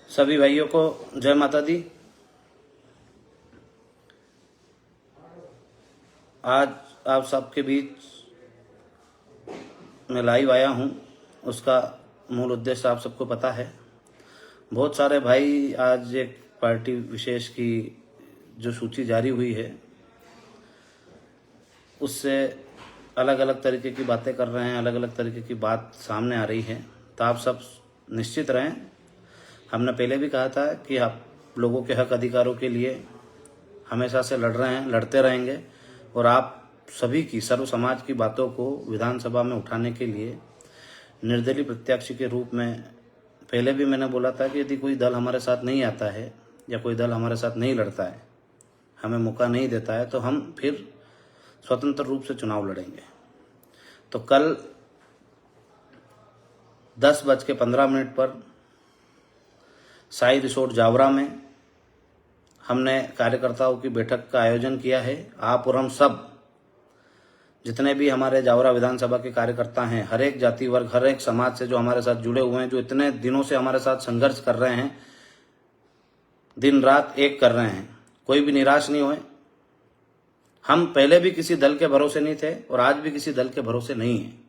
सभी भाइयों को जय माता दी। आज आप सबके बीच मैं लाइव आया हूं, उसका मूल उद्देश्य आप सबको पता है। बहुत सारे भाई आज एक पार्टी विशेष की जो सूची जारी हुई है उससे अलग अलग तरीके की बातें कर रहे हैं, अलग अलग तरीके की बात सामने आ रही है। तो आप सब निश्चित रहें। हमने पहले भी कहा था कि आप लोगों के हक अधिकारों के लिए हमेशा से लड़ रहे हैं, लड़ते रहेंगे और आप सभी की सर्व समाज की बातों को विधानसभा में उठाने के लिए निर्दलीय प्रत्याशी के रूप में पहले भी मैंने बोला था कि यदि कोई दल हमारे साथ नहीं आता है या कोई दल हमारे साथ नहीं लड़ता है, हमें मौका नहीं देता है, तो हम फिर स्वतंत्र रूप से चुनाव लड़ेंगे। तो कल 10:15 पर साई रिसोर्ट जावरा में हमने कार्यकर्ताओं की बैठक का आयोजन किया है। आप और हम सब जितने भी हमारे जावरा विधानसभा के कार्यकर्ता हैं, हर एक जाति वर्ग, हर एक समाज से जो हमारे साथ जुड़े हुए हैं, जो इतने दिनों से हमारे साथ संघर्ष कर रहे हैं, दिन रात एक कर रहे हैं, कोई भी निराश नहीं हुए। हम पहले भी किसी दल के भरोसे नहीं थे और आज भी किसी दल के भरोसे नहीं है।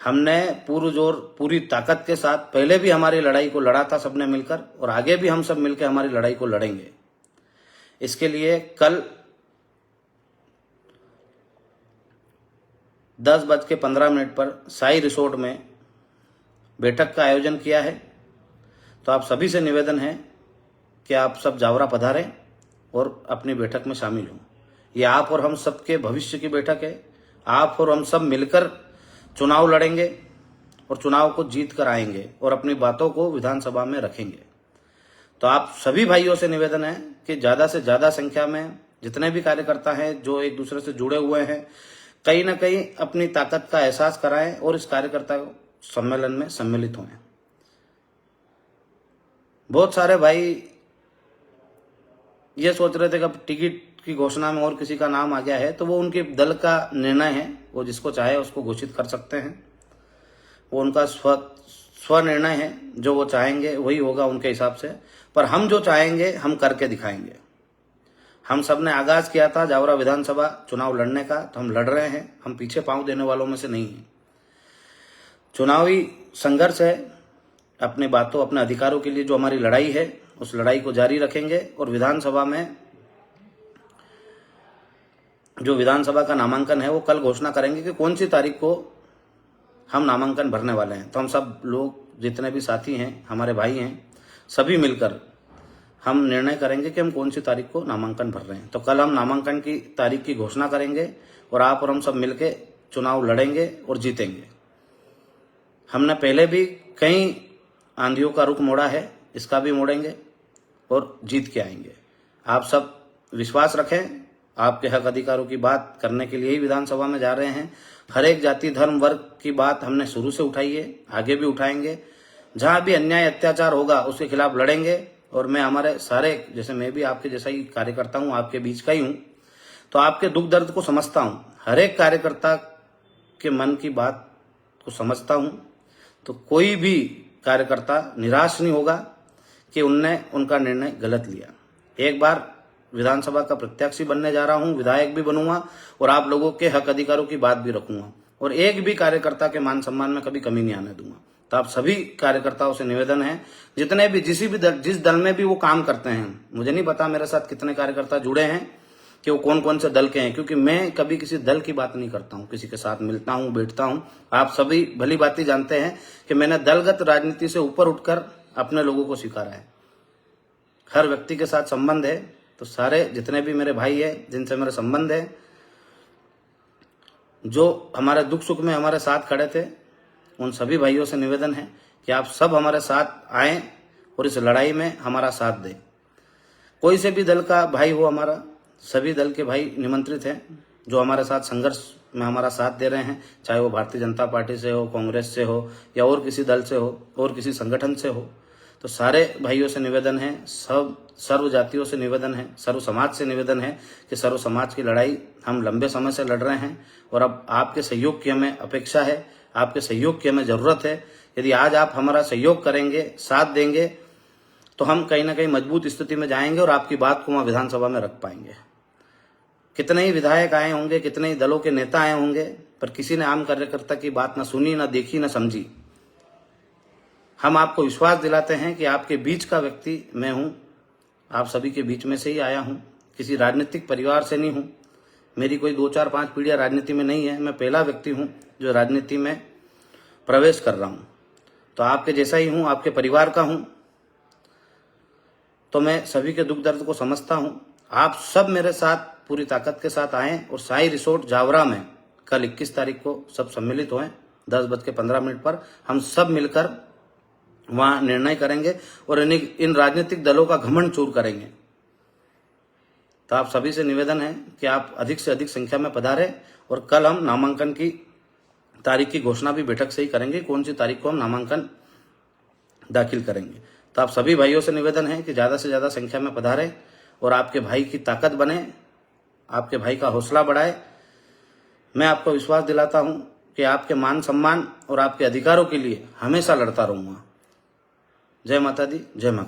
हमने पुरजोर पूरी ताकत के साथ पहले भी हमारी लड़ाई को लड़ा था सबने मिलकर, और आगे भी हम सब मिलकर हमारी लड़ाई को लड़ेंगे। इसके लिए कल 10:15 पर साई रिसोर्ट में बैठक का आयोजन किया है। तो आप सभी से निवेदन है कि आप सब जावरा पधारें और अपनी बैठक में शामिल हों। ये आप और हम सबके भविष्य की बैठक है। आप और हम सब मिलकर चुनाव लड़ेंगे और चुनाव को जीत कर आएंगे और अपनी बातों को विधानसभा में रखेंगे। तो आप सभी भाइयों से निवेदन है कि ज़्यादा से ज़्यादा संख्या में जितने भी कार्यकर्ता हैं जो एक दूसरे से जुड़े हुए हैं, कहीं ना कहीं अपनी ताकत का एहसास कराएं और इस कार्यकर्ता सम्मेलन में सम्मिलित हों। बहुत सारे भाई ये सोच रहे थे कि टिकट की घोषणा में और किसी का नाम आ गया है, तो वो उनके दल का निर्णय है, वो जिसको चाहे उसको घोषित कर सकते हैं। वो उनका स्व निर्णय है, जो वो चाहेंगे वही होगा उनके हिसाब से। पर हम जो चाहेंगे हम करके दिखाएंगे। हम सब ने आगाज किया था जावरा विधानसभा चुनाव लड़ने का, तो हम लड़ रहे हैं। हम पीछे पांव देने वालों में से नहीं हैं। चुनावी संघर्ष है, अपनी बातों अपने अधिकारों के लिए जो हमारी लड़ाई है उस लड़ाई को जारी रखेंगे और विधानसभा में जो विधानसभा का नामांकन है वो कल घोषणा करेंगे कि कौन सी तारीख को हम नामांकन भरने वाले हैं। तो हम सब लोग जितने भी साथी हैं, हमारे भाई हैं, सभी मिलकर हम निर्णय करेंगे कि हम कौन सी तारीख को नामांकन भर रहे हैं। तो कल हम नामांकन की तारीख की घोषणा करेंगे और आप और हम सब मिलके चुनाव लड़ेंगे और जीतेंगे। हमने पहले भी कई आंधियों का रुख मोड़ा है, इसका भी मोड़ेंगे और जीत के आएंगे। आप सब विश्वास रखें। आपके हक अधिकारों की बात करने के लिए ही विधानसभा में जा रहे हैं। हर एक जाति धर्म वर्ग की बात हमने शुरू से उठाई है, आगे भी उठाएंगे। जहां भी अन्याय अत्याचार होगा उसके खिलाफ लड़ेंगे। और मैं हमारे सारे, जैसे मैं भी आपके जैसा ही कार्यकर्ता हूं, आपके बीच का ही हूं, तो आपके दुख दर्द को समझता हूं। हर एक कार्यकर्ता के मन की बात को समझता हूं। तो कोई भी कार्यकर्ता निराश नहीं होगा कि उनने उनका निर्णय गलत लिया। एक बार विधानसभा का प्रत्याशी बनने जा रहा हूं, विधायक भी बनूंगा और आप लोगों के हक अधिकारों की बात भी रखूंगा और एक भी कार्यकर्ता के मान सम्मान में कभी कमी नहीं आने दूंगा। तो आप सभी कार्यकर्ताओं से निवेदन है, जितने भी जिस दल में भी वो काम करते हैं, मुझे नहीं पता मेरे साथ कितने कार्यकर्ता जुड़े हैं कि वो कौन कौन से दल के हैं, क्योंकि मैं कभी किसी दल की बात नहीं करता हूं। किसी के साथ मिलता हूं, बैठता हूं। आप सभी भली बात जानते हैं कि मैंने दलगत राजनीति से ऊपर उठकर अपने लोगों को स्वीकारा है। हर व्यक्ति के साथ संबंध है। तो सारे जितने भी मेरे भाई हैं, जिनसे मेरे संबंध है, जो हमारे दुख सुख में हमारे साथ खड़े थे, उन सभी भाइयों से निवेदन है कि आप सब हमारे साथ आएं और इस लड़ाई में हमारा साथ दें। कोई से भी दल का भाई हो, हमारा सभी दल के भाई निमंत्रित हैं जो हमारे साथ संघर्ष में हमारा साथ दे रहे हैं, चाहे वो भारतीय जनता पार्टी से हो, कांग्रेस से हो या और किसी दल से हो और किसी संगठन से हो। तो सारे भाइयों से निवेदन है, सब सर्व जातियों से निवेदन है, सर्व समाज से निवेदन है कि सर्व समाज की लड़ाई हम लंबे समय से लड़ रहे हैं और अब आपके सहयोग की हमें अपेक्षा है, आपके सहयोग की हमें जरूरत है। यदि आज आप हमारा सहयोग करेंगे, साथ देंगे, तो हम कहीं ना कहीं मजबूत स्थिति में जाएंगे और आपकी बात को वहां विधानसभा में रख पाएंगे। कितने ही विधायक आए होंगे, कितने ही दलों के नेता आए होंगे, पर किसी ने आम कार्यकर्ता की बात ना सुनी, ना देखी, ना समझी। हम आपको विश्वास दिलाते हैं कि आपके बीच का व्यक्ति मैं हूं, आप सभी के बीच में से ही आया हूं, किसी राजनीतिक परिवार से नहीं हूं। मेरी कोई 2, 4, 5 पीढ़ियां राजनीति में नहीं है। मैं पहला व्यक्ति हूं जो राजनीति में प्रवेश कर रहा हूं। तो आपके जैसा ही हूं, आपके परिवार का हूं। तो मैं सभी के दुख दर्द को समझता हूं। आप सब मेरे साथ पूरी ताकत के साथ आएं और साई रिसोर्ट जावरा में कल 21 तारीख को सब सम्मिलित हुए 10:15 पर। हम सब मिलकर वहां निर्णय करेंगे और इन राजनीतिक दलों का घमंड चूर करेंगे। तो आप सभी से निवेदन है कि आप अधिक से अधिक संख्या में पधारें और कल हम नामांकन की तारीख की घोषणा भी बैठक से ही करेंगे, कौन सी तारीख को हम नामांकन दाखिल करेंगे। तो आप सभी भाइयों से निवेदन है कि ज्यादा से ज्यादा संख्या में पधारें और आपके भाई की ताकत बने, आपके भाई का हौसला बढ़ाए। मैं आपको विश्वास दिलाता हूं कि आपके मान सम्मान और आपके अधिकारों के लिए हमेशा लड़ता रहूंगा। जय माता दी, जय मां।